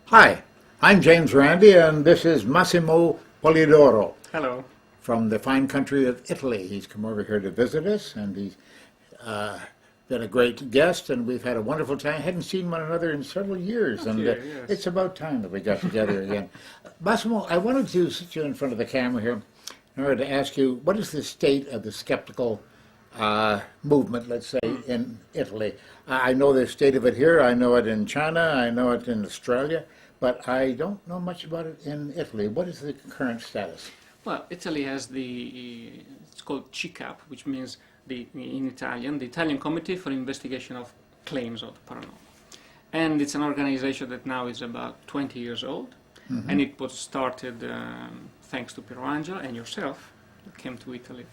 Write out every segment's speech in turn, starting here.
Hi, I'm James Randi, and this is Massimo Polidoro Hello. from the fine country of Italy. He's come over here to visit us, and he's been a great guest, and we've had a wonderful time. Hadn't seen one another in several years, and Yes. it's about time that we got together again. Massimo, I wanted to sit you in front of the camera here in order to ask you, what is the state of the skeptical movement, let's say, in Italy? I know the state of it here, I know it in China, I know it in Australia, but I don't know much about it in Italy. What is the current status? Well, Italy has it's called CICAP, which means in Italian, the Italian Committee for Investigation of Claims of the Paranormal. And it's an organization that now is about 20 years old, and it was started thanks to Piero Angela and yourself, who came to Italy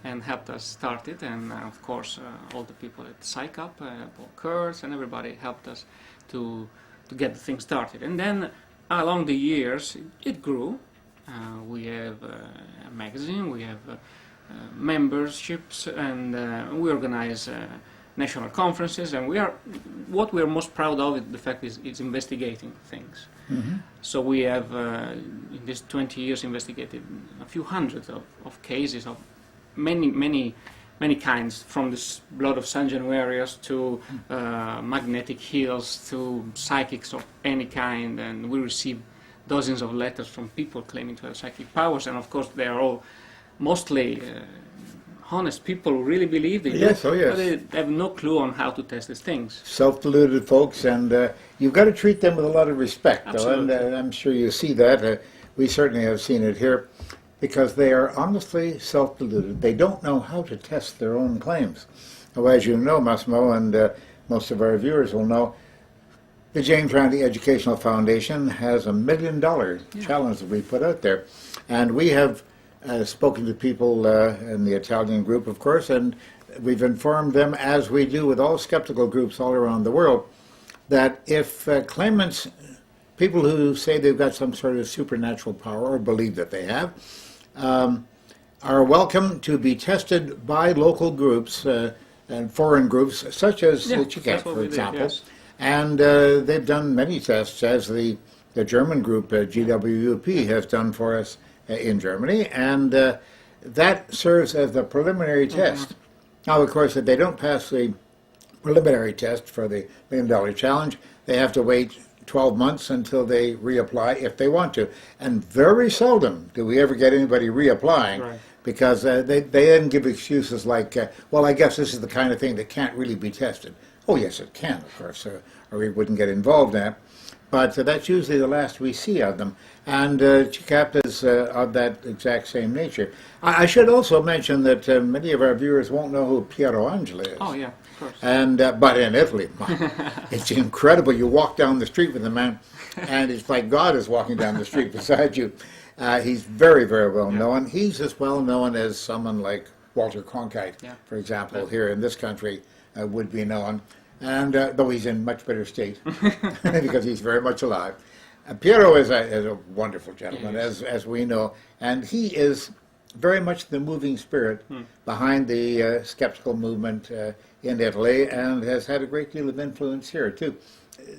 and helped us start it, and of course all the people at CICAP, Paul Kurtz, and everybody helped us to get the thing started. And then along the years it grew. We have a magazine, we have memberships, and we organize national conferences, and what we are most proud of is the fact is investigating things. So we have in these 20 years investigated a few hundreds of cases of many kinds, from the blood of San Januarius to magnetic heals to psychics of any kind, and we receive dozens of letters from people claiming to have psychic powers, and of course they are all mostly honest people who really believe it. Yes, oh yes. But they have no clue on how to test these things. Self-deluded folks, and you've got to treat them with a lot of respect, though, and Absolutely. I'm sure you see that. We certainly have seen it here, because they are honestly self-deluded. They don't know how to test their own claims. Now, as you know, Massimo, and most of our viewers will know, the James Randi Educational Foundation has $1 million challenge that we put out there. And we have spoken to people in the Italian group, of course, and we've informed them, as we do with all skeptical groups all around the world, that if claimants, people who say they've got some sort of supernatural power or believe that they have, are welcome to be tested by local groups and foreign groups, such as the CICAP, for example. Yes. And they've done many tests, as the German group, GWUP, has done for us in Germany, and that serves as the preliminary test. Now, of course, if they don't pass the preliminary test for the $1 million challenge, they have to wait 12 months until they reapply if they want to. And very seldom do we ever get anybody reapplying, Right. because they then give excuses like, well, I guess this is the kind of thing that can't really be tested. Oh, yes, it can, of course, or we wouldn't get involved in it. But that's usually the last we see of them. And CICAP is of that exact same nature. I should also mention that many of our viewers won't know who Piero Angela is. Oh yeah, of course. And but in Italy, it's incredible. You walk down the street with the man, and it's like God is walking down the street beside you. He's very, very well known. He's as well known as someone like Walter Cronkite, for example, here in this country would be known. And though he's in much better state, because he's very much alive. Piero is a wonderful gentleman, as we know, and he is very much the moving spirit behind the skeptical movement in Italy, and has had a great deal of influence here too.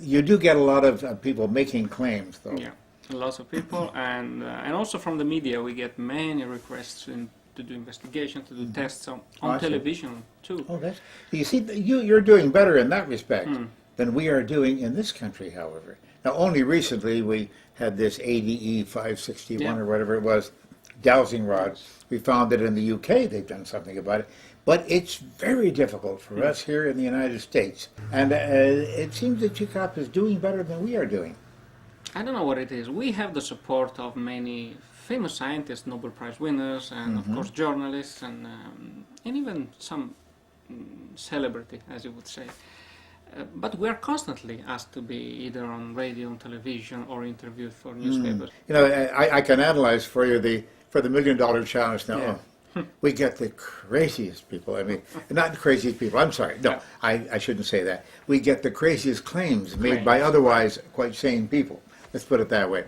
You do get a lot of people making claims, though. Yeah, lots of people, and also from the media we get many requests to do investigation, to do tests on television too. Oh, that's, you see, you're doing better in that respect than we are doing in this country, however. Now, only recently we had this ADE 561 or whatever it was, dowsing rod. We found that in the UK they've done something about it. But it's very difficult for us here in the United States. And it seems that CICAP is doing better than we are doing. I don't know what it is. We have the support of many famous scientists, Nobel Prize winners, and of course journalists, and even some celebrity, as you would say. But we are constantly asked to be either on radio, on television, or interviewed for newspapers. You know, I can analyze for you for the $1 million challenge now. We get the craziest people. I mean, not the craziest people. I'm sorry. No, I shouldn't say that. We get the craziest claims made by otherwise quite sane people. Let's put it that way.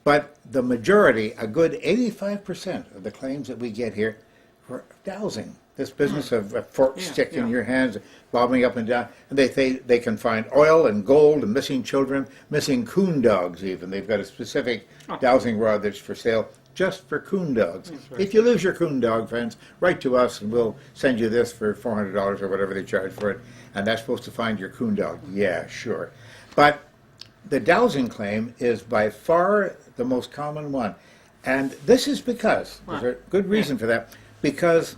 But the majority, a good 85% of the claims that we get here, were dowsing. This business of a fork Yeah, stick in yeah. your hands, bobbing up and down, and they can find oil and gold and missing children, missing coon dogs even. They've got a specific Oh. dowsing rod that's for sale just for coon dogs. That's very If you lose your coon dog, friends, write to us and we'll send you this for $400 or whatever they charge for it, and that's supposed to find your coon dog. Yeah, sure. But the dowsing claim is by far the most common one. And this is because, there's a good reason for that, because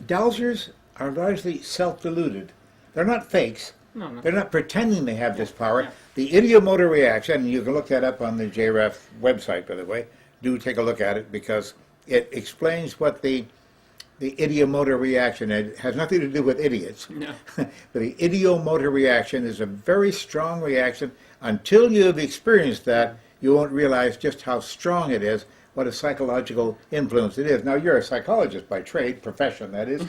dowsers are largely self-deluded. They're not fakes. No, no. They're not pretending they have this power. Yeah. The ideomotor reaction, and you can look that up on the JREF website, by the way. Do take a look at it because it explains what the ideomotor reaction is. It has nothing to do with idiots. No. But the ideomotor reaction is a very strong reaction. Until you've experienced that, you won't realize just how strong it is, what a psychological influence it is. Now, you're a psychologist by trade, profession, that is,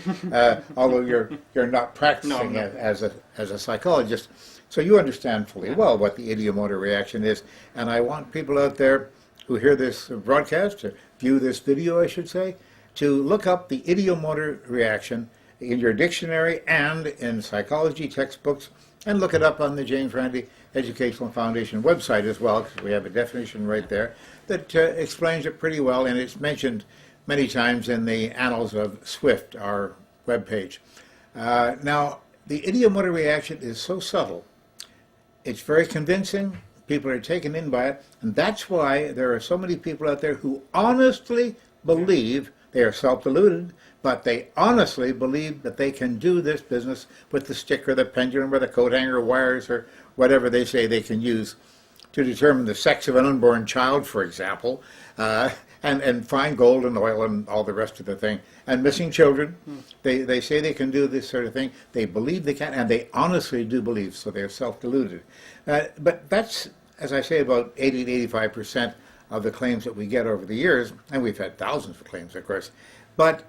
although you're not practicing No. as a psychologist. So you understand fully well what the ideomotor reaction is. And I want people out there who hear this broadcast, or view this video, I should say, to look up the ideomotor reaction in your dictionary and in psychology textbooks, and look it up on the James Randi Educational Foundation website as well, because we have a definition right there that explains it pretty well, and it's mentioned many times in the Annals of Swift, our webpage. Now, the ideomotor reaction is so subtle, it's very convincing, people are taken in by it, and that's why there are so many people out there who honestly believe, they are self-deluded, but they honestly believe that they can do this business with the stick or the pendulum or the coat hanger wires or whatever they say they can use to determine the sex of an unborn child, for example, and find gold and oil and all the rest of the thing. And missing children, they say they can do this sort of thing. They believe they can, and they honestly do believe, so they're self-deluded. But that's, as I say, about 80 to 85% of the claims that we get over the years, and we've had thousands of claims, of course. But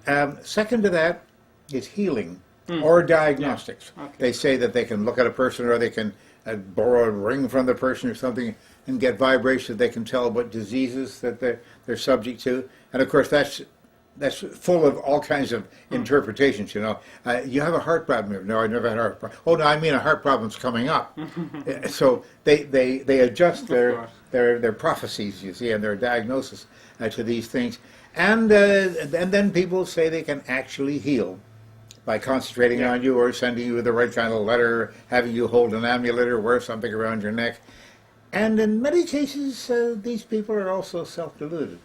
second to that is healing or diagnostics. Yeah. Okay. They say that they can look at a person, or they can borrow a ring from the person or something and get vibrations. They can tell what diseases that they're subject to. And of course, that's full of all kinds of interpretations. You know, you have a heart problem. No, I never had a heart problem. Oh no, I mean a heart problem's coming up. So they adjust their prophecies, you see, and their diagnosis to these things. And then people say they can actually heal by concentrating on you, or sending you the right kind of letter, having you hold an amulet or wear something around your neck. And in many cases, these people are also self-deluded.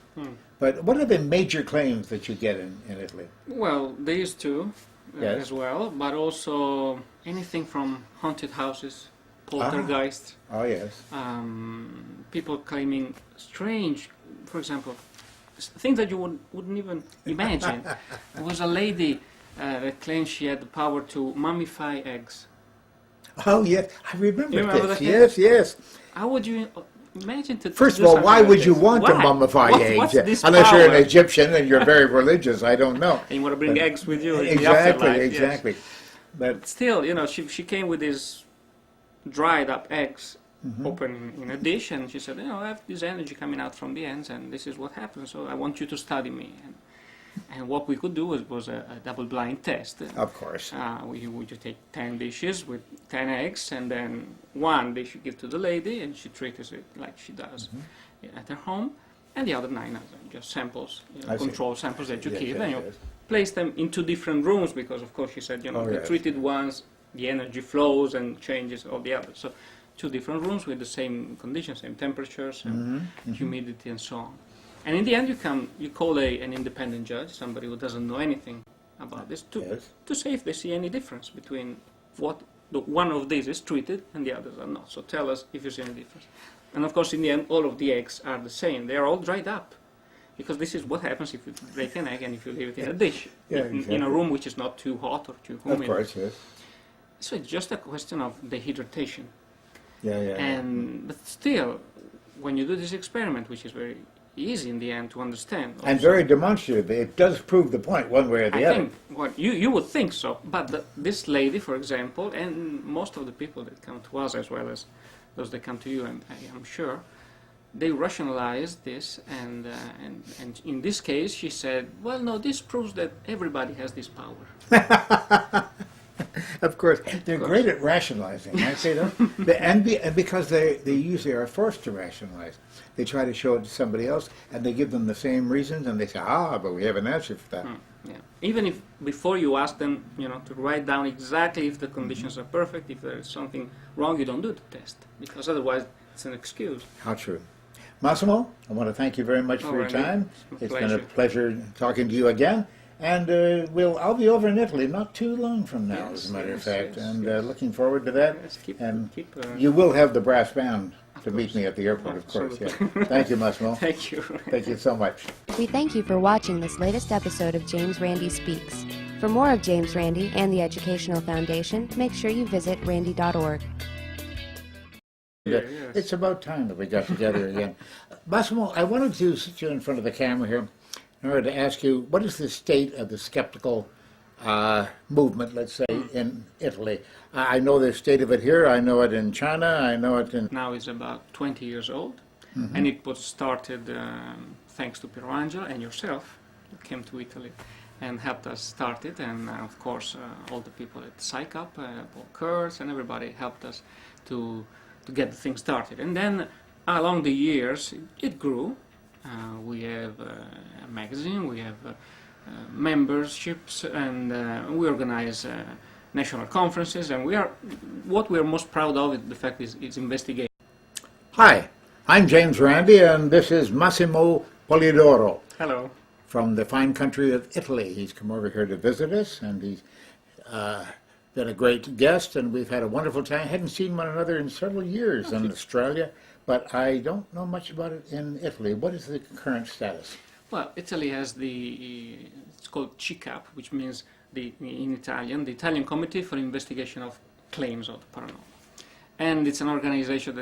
But what are the major claims that you get in Italy? Well, these two Yes. as well, but also anything from haunted houses, poltergeists, Oh, yes. people claiming strange, for example, things that you wouldn't even imagine. There was a lady that claimed she had the power to mummify eggs. Oh, yes. I remember, You remember this. that Yes, yes. How would you imagine to First do of all, something why like would you this? want to Why? mummify What's eggs? this Unless you're power? an Egyptian and you're very religious, I don't know. And you want to bring But- eggs with you in the Exactly, afterlife. yes. exactly. But Still, you know, she came with these dried up eggs open in a dish, and she said, you know, I have this energy coming out from the ends, and this is what happens, so I want you to study me. And what we could do was a double-blind test. of course. We just take 10 dishes with 10 eggs, and then one dish you give to the lady, and she treats it like she does at her home, and the other 9 are just samples, I see. control samples that you Yes, keep, yes, and you yes. place them in 2 different rooms, because of course she said, you know, Oh, the yes. treated ones, the energy flows and changes all the others. So 2 different rooms with the same conditions, same temperatures, and humidity, and so on. And in the end, you call an independent judge, somebody who doesn't know anything about this, Yes. to see if they see any difference between what one of these is treated and the others are not. So tell us if you see any difference. And of course, in the end, all of the eggs are the same. They are all dried up, because this is what happens if you break an egg and if you leave it in a dish, Yeah, in exactly. a room which is not too hot or too humid. Of course, yes. So it's just a question of dehydration. Yeah. But still, when you do this experiment, which is very easy in the end to understand, And also, very demonstrative. It does prove the point one way or the I other. think what you would think so, but this lady, for example, and most of the people that come to us, as well as those that come to you, I'm sure, they rationalized this, and in this case she said, well, no, this proves that everybody has this power. Of course, they're great at rationalizing, I say that. And because they usually are forced to rationalize. They try to show it to somebody else, and they give them the same reasons, and they say, but we have an answer for that. Yeah. Even if before you ask them, to write down exactly if the conditions are perfect, if there is something wrong, you don't do the test, because otherwise it's an excuse. How true. Massimo, I want to thank you very much for your time. It's been a pleasure talking to you again. And I'll be over in Italy not too long from now, as a matter of fact, and looking forward to that. You will have the brass band to meet me at the airport, of course. Yeah. Thank you, Massimo. Thank you. Thank you so much. We thank you for watching this latest episode of James Randi Speaks. For more of James Randi and the Educational Foundation, make sure you visit randi.org. It's about time that we got together again. Massimo, I wanted to sit you in front of the camera here in order to ask you, what is the state of the skeptical movement, let's say, in Italy? I know the state of it here, I know it in China, I know it in... Now it's about 20 years old, and it was started thanks to Piero Angela and yourself, who came to Italy and helped us start it, and of course all the people at CICAP, Paul Kurtz, and everybody helped us to get the thing started. And then along the years it grew. We have a magazine, we have memberships, and we organize national conferences, and what we are most proud of is the fact is investigation. Hi, I'm James Randi, and this is Massimo Polidoro. Hello. From the fine country of Italy. He's come over here to visit us, and he's been a great guest, and we've had a wonderful time. Hadn't seen one another in several years in Australia, but I don't know much about it in Italy. What is the current status? Well, Italy has it's called CICAP, which means in Italian, the Italian Committee for Investigation of Claims of the Paranormal. And it's an organization that